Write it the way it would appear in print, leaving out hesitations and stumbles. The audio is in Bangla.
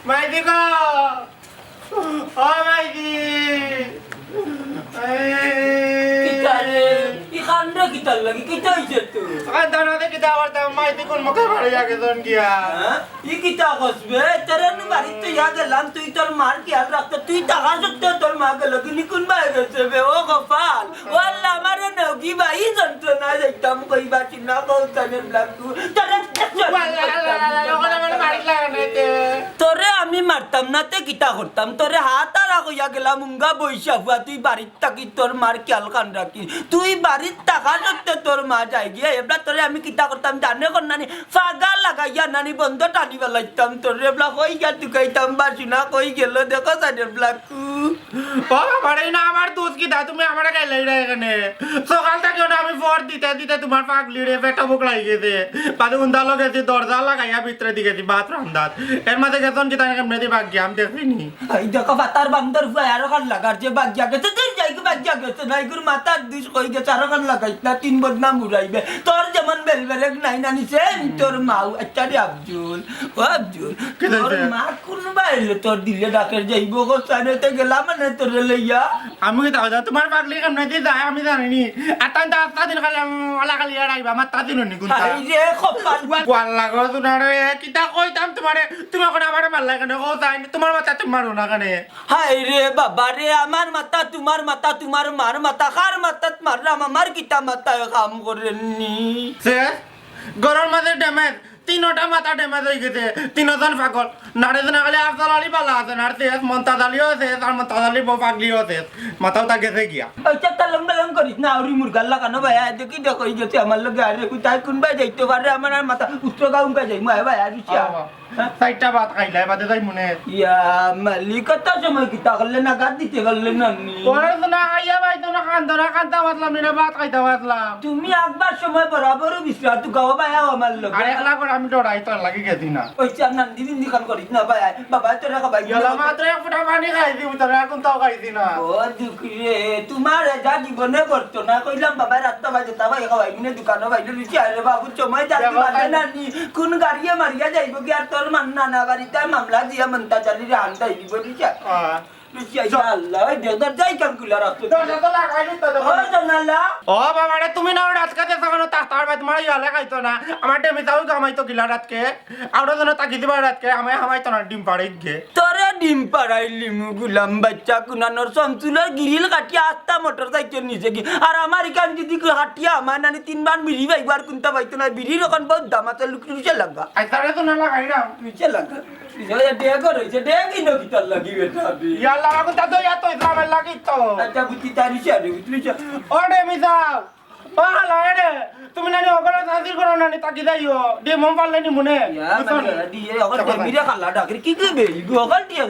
মাইদি গো ও মাইদি কিতারে ইখানরে কিতার লাগি কিতা হইছে তো দানাতে কিতা করতাম মাইদি কোন মুখে বাড়ি আগে জন গিয়া ই কিতা কসবে তোর বাড়িতে ইয়া গেলাম তুই তোর মার খেয়াল রাখতে তুই টাকা সত্ত্বেও তোর মা গেল কিন্তু কোন ভাই গেছে বে ও কপাল ও আল্লাহ আমারে নগি ভাই যন্ত্রণা যাইতাম কইবা চিনা কৌতানের লাগু তোরে আমি মারতাম না তে কিতা করতাম তোরে হাত আর কইয়া গেলাম মুঙ্গা বইসা হুয়া তুই বাড়ির থাকি তোর মার খেয়াল খান রাখি তুই বাড়ির টাকা সত্ত্বে তোর মা যাই গিয়া এবলা তোরে আমি কিতা করতাম জানে কর নানি ফাগা লাগাইয়া নানি বন্ধ টানি বেলাইতাম তোরে এবলা কই গিয়া তুকাইতাম বাসি না কই গেল দেখো সাইডের ব্লাকু ও বাড়ি না আমার দুধ কি দা তুমি আমারে গাইলাই রে এখানে সকাল থেকে না আমি ফোর দিতে দিতে তোমার পাগলি রে পেটা বুক লাগি গেছে বাদে উন্দালো গেছি দরজা লাগাইয়া ভিতরে দিকে বাথরুম দাঁত এর মাঝে গেছন কি তাই কেমনে দি বাগিয়া আমি দেখিনি এই দেখো বাতার বান্দর হুয়া আরো কান লাগার যে বাগিয়া গেছে তুই যাই কি বাগিয়া গেছে নাইগুর মাথার দিস কই গেছে আরো কান লাগাইছ না তিন বদনাম উড়াইবে তোর যেমন বেলবেলেক নাই নানিছে তোর মাও একটা রে আব্দুল ও আব্দুল তোর মা কোন বাইরে তোর দিলে ডাকের যাইব গোসানেতে গেলাম মানে তোর লইয়া আমি কি তাও তোমার পাগলি কেমনে দি যায় আমি জানিনি আর তাই তা দিন খালি ওলা খালি আইবা আমার তা দিন নি কোনটা এই যে খপাল ওয়াল্লা গো তুনারে কিতা কইতাম তোমারে তুমি কোন আমারে মারলা কেন কও তাই তোমার মাথা তুমি মারো না কেন হাই রে বাবা রে আমার মাথা তোমার মার মাথা কার মাথাত মারলাম আমার কিতা মাথায় কাম করেননি সে গরর মাঝে ড্যামেজ তিনটা মাথা ড্যামেজ হয়ে গেছে তিনজন পাগল নাড়ে না খালি আফজাল আলী বালা আছে নাড়তে মমতাজ আলীও আছে আর মমতাজ আলী বউ পাগলিও আছে মাথাও তা গেছে গিয়া ওইটা তালং বেলং করিস না আউরি মুরগার লাগানো ভাই দেখি দেখো এই গেছে আমার লগে আরে কোথায় কোন ভাই যাইতে পারে আমার আর মাথা উত্তর গাউন কা যাই ভাই আর বিচিয়া সাইটটা ভাত খাইলাই বাদে যাই মনে ইয়া মালিকতা সময় কিতা করলে না গাদ দিতে করলে না নি পরে তো না আইয়া ভাই তো না কান্দা বাতলাম না ভাত খাইতে বাতলাম তুমি একবার সময় বরাবর বিশ্রা তু গাও ভাই আমার লগে আরে একলা করে আমি ডরাই তো লাগি গেছি না ওইটা না দিদিন দিখান করিস না ভাই বাবা তোরা কা ভাই গেলা মাত্র এক ফুটা পানি খাইছি তোরা এখন তাও খাইছি না ও দুঃখী রে তোমার যা জীবনে করতো না কইলাম বাবা রাতটা বাজে তা ভাই খাওয়াই মিনে দোকানে বাইরে লুচি আরে বাবু সময় যাতে পারে না নি কোন গাড়িয়ে মারিয়া যাইব কি আর তোর মান নানা বাড়িতে মামলা দিয়া মন্তা চালি রে আন্দাই দিব লুচি লুচি আল্লাহ দেদার যাই কাম কুলা রাখতো দরজা তো লাগাইলি তো ও জানালা ও বাবা রে তুমি না রাত কাতে তখন তার বাদ মারি হলে খাইতো না আমার ডেমি তাও কামাইতো গিলা রাতকে আরো জন তাকি দিবা রাতকে আমি হামাইতো না ডিম পাড়াই গে তোরে ডিম পাড়াইলি গুলাম বাচ্চা কুনানোর সন্তুলের গিরিল কাটিয়া আস্তা মোটর সাইকেল নিচে কি আর আমার এখান যদি হাটিয়া আমার নানি তিনবার বিড়ি পাইবার কোনটা পাইতো না বিড়ির ওখান বহুত দাম আছে লুচে লাগা আইতারে তো না লাগাই না লুচে লাগা ডেগ রয়েছে ডেগই নকি তার লাগি বেটা ইয়াল্লা রাখুন তা তো ইয়াতো ইসলামের লাগি তো আচ্ছা বুঝি তারি সারে বুঝলি ও ডেমি যাও ও হালা রে তুমি নানি ওগরে সাজির করো নানি তাকি যাইও ডে মম পারলে নি মনে ইয়া মানে দিয়ে ওগর মিরা খালা ডাকরি কি করবে গগল দিয়ে